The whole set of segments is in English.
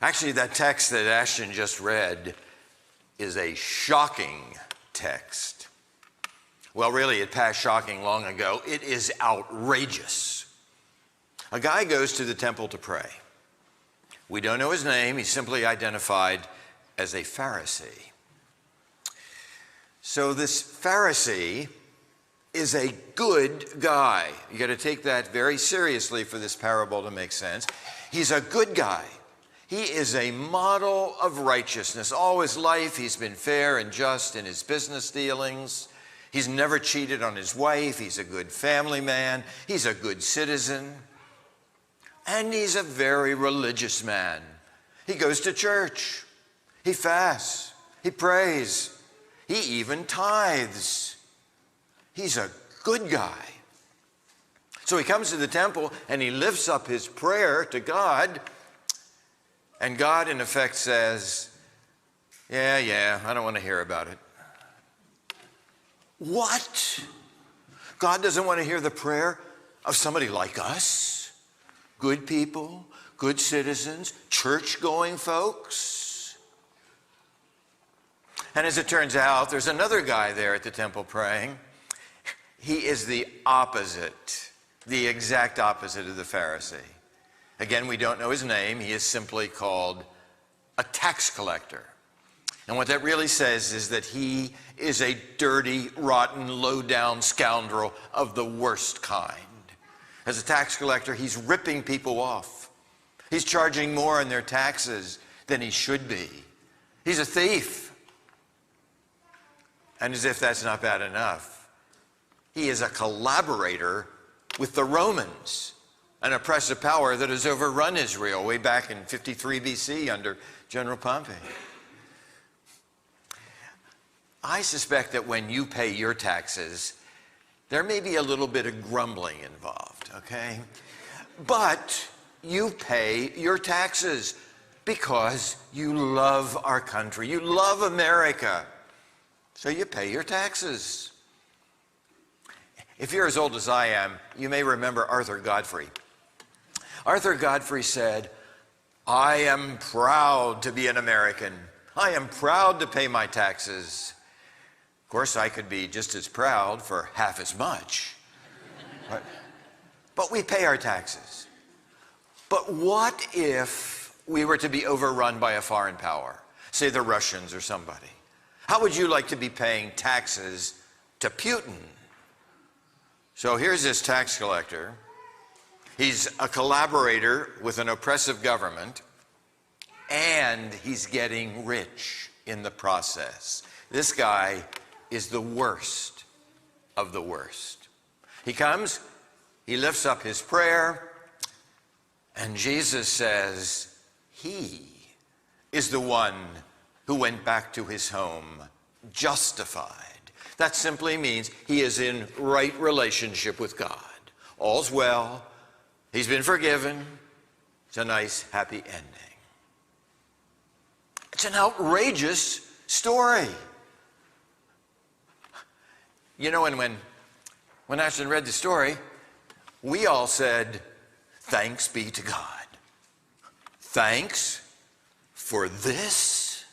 Actually, that text that Ashton just read is a shocking text. Well, really, it passed shocking long ago. It is outrageous. A guy goes to the temple to pray. We don't know his name. He's simply identified as a Pharisee. So this Pharisee is a good guy. You got to take that very seriously for this parable to make sense. He's a good guy. He is a model of righteousness. All his life, he's been fair and just in his business dealings. He's never cheated on his wife. He's a good family man. He's a good citizen. And he's a very religious man. He goes to church. He fasts. He prays. He even tithes. He's a good guy. So he comes to the temple and he lifts up his prayer to God. And God, in effect, says, yeah, I don't want to hear about it. What? God doesn't want to hear the prayer of somebody like us? Good people, good citizens, church-going folks? And as it turns out, there's another guy there at the temple praying. He is the opposite, the exact opposite of the Pharisee. Again, we don't know his name. He is simply called a tax collector. And what that really says is that he is a dirty, rotten, low-down scoundrel of the worst kind. As a tax collector, he's ripping people off. He's charging more on their taxes than he should be. He's a thief. And as if that's not bad enough, he is a collaborator with the Romans, an oppressive power that has overrun Israel way back in 53 BC under General Pompey. I suspect that when you pay your taxes, there may be a little bit of grumbling involved, okay? But you pay your taxes because you love our country. You love America. So you pay your taxes. If you're as old as I am, you may remember Arthur Godfrey. Arthur Godfrey said, I am proud to be an American. I am proud to pay my taxes. Of course, I could be just as proud for half as much. But we pay our taxes. But what if we were to be overrun by a foreign power, say the Russians or somebody? How would you like to be paying taxes to Putin? So here's this tax collector. He's a collaborator with an oppressive government, and he's getting rich in the process. This guy is the worst of the worst. He comes, he lifts up his prayer, and Jesus says he is the one who went back to his home justified. That simply means he is in right relationship with God. All's well. He's been forgiven. It's a nice, happy ending. It's an outrageous story. You know, and when Ashton read the story, we all said, thanks be to God. Thanks for this.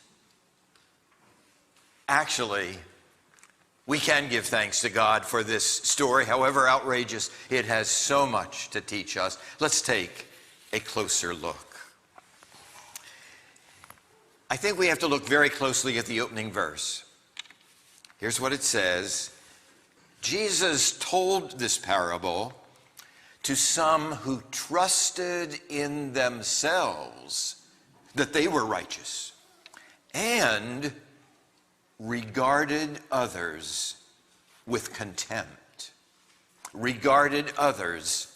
Actually, we can give thanks to God for this story, however outrageous. It has so much to teach us. Let's take a closer look. I think we have to look very closely at the opening verse. Here's what it says. Jesus told this parable to some who trusted in themselves that they were righteous and regarded others with contempt. Regarded others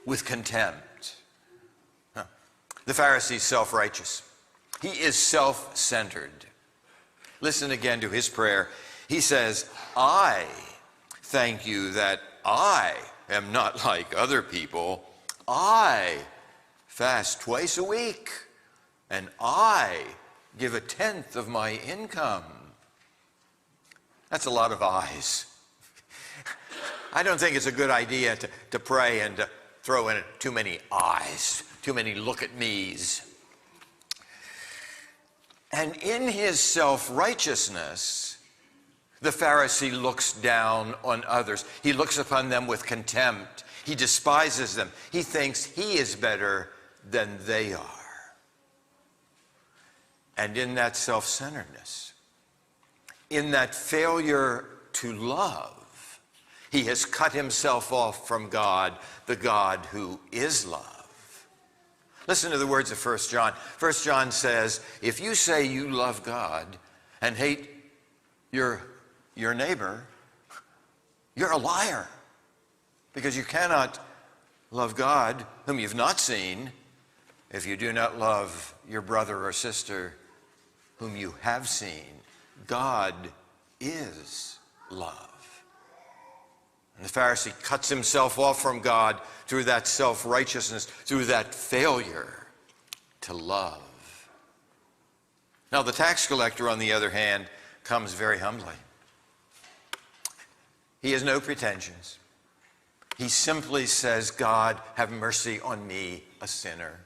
with contempt. The Pharisee's self-righteous. He is self-centered. Listen again to his prayer. He says, I thank you that I am not like other people. I fast twice a week, and I give 1/10 of my income. That's a lot of I's. I don't think it's a good idea to pray and to throw in too many I's, too many look at me's. And in his self-righteousness, the Pharisee looks down on others. He looks upon them with contempt. He despises them. He thinks he is better than they are. And in that self-centeredness, in that failure to love, he has cut himself off from God, the God who is love. Listen to the words of 1 John. 1 John says, if you say you love God and hate your neighbor, you're a liar. Because you cannot love God, whom you've not seen, if you do not love your brother or sister, whom you have seen. God is love. And the Pharisee cuts himself off from God through that self-righteousness, through that failure to love. Now, the tax collector, on the other hand, comes very humbly. He has no pretensions. He simply says, God, have mercy on me, a sinner.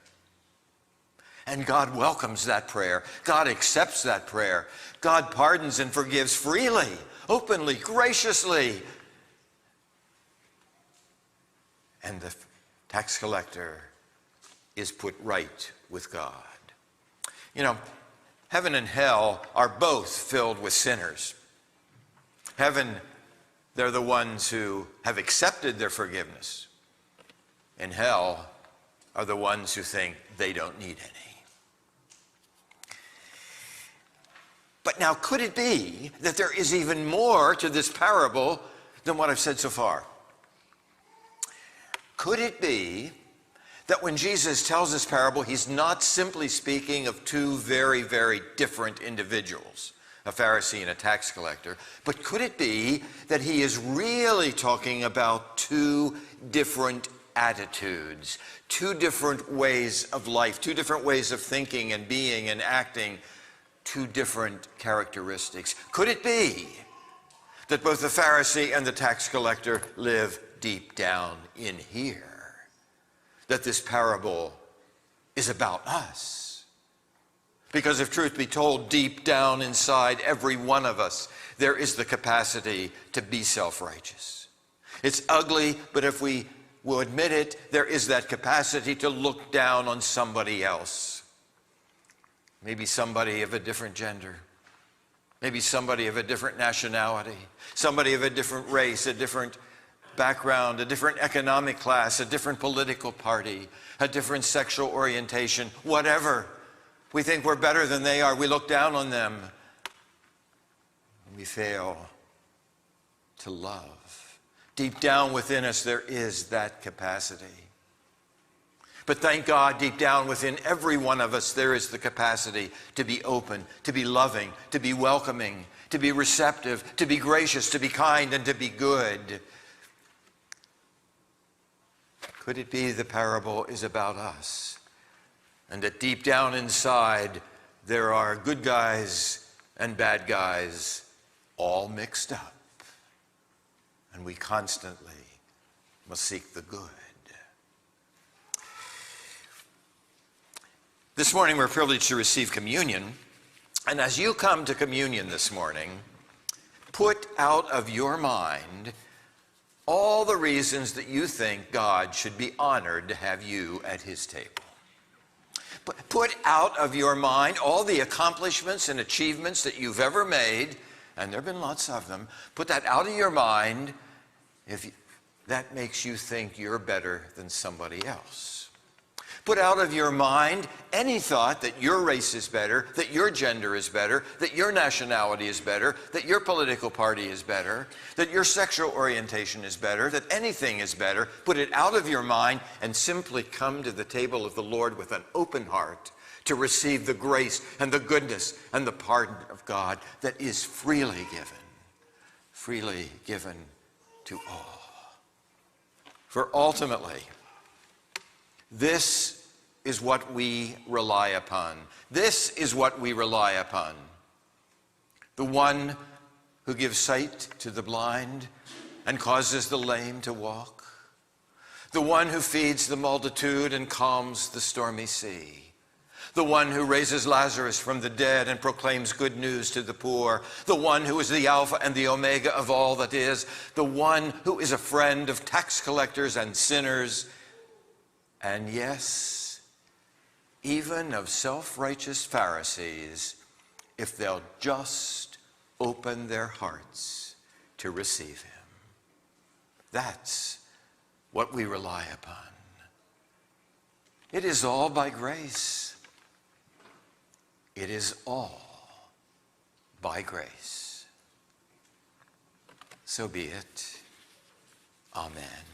And God welcomes that prayer. God accepts that prayer. God pardons and forgives freely, openly, graciously. And the tax collector is put right with God. You know, heaven and hell are both filled with sinners. Heaven, they're the ones who have accepted their forgiveness. In hell are the ones who think they don't need any. But now, could it be that there is even more to this parable than what I've said so far? Could it be that when Jesus tells this parable, he's not simply speaking of two very, very different individuals, a Pharisee and a tax collector, but could it be that he is really talking about two different attitudes, two different ways of life, two different ways of thinking and being and acting, two different characteristics? Could it be that both the Pharisee and the tax collector live deep down in here, that this parable is about us? Because if truth be told, deep down inside every one of us, there is the capacity to be self-righteous. It's ugly, but if we will admit it, there is that capacity to look down on somebody else. Maybe somebody of a different gender. Maybe somebody of a different nationality. Somebody of a different race, a different background, a different economic class, a different political party, a different sexual orientation, whatever. We think we're better than they are. We look down on them. We fail to love. Deep down within us, there is that capacity. But thank God, deep down within every one of us, there is the capacity to be open, to be loving, to be welcoming, to be receptive, to be gracious, to be kind, and to be good. Could it be the parable is about us, and that deep down inside there are good guys and bad guys all mixed up, and we constantly must seek the good? This morning we're privileged to receive communion, and as you come to communion this morning, put out of your mind all the reasons that you think God should be honored to have you at his table. Put out of your mind all the accomplishments and achievements that you've ever made, and there have been lots of them. Put that out of your mind if that makes you think you're better than somebody else. Put out of your mind any thought that your race is better, that your gender is better, that your nationality is better, that your political party is better, that your sexual orientation is better, that anything is better. Put it out of your mind and simply come to the table of the Lord with an open heart to receive the grace and the goodness and the pardon of God that is freely given to all. For ultimately, this is what we rely upon. This is what we rely upon. The one who gives sight to the blind and causes the lame to walk. The one who feeds the multitude and calms the stormy sea. the one who raises Lazarus from the dead and proclaims good news to the poor, the one who is the Alpha and the Omega of all that is, the one who is a friend of tax collectors and sinners, and yes, even of self-righteous Pharisees, if they'll just open their hearts to receive him. That's what we rely upon. It is all by grace. It is all by grace. So be it. Amen.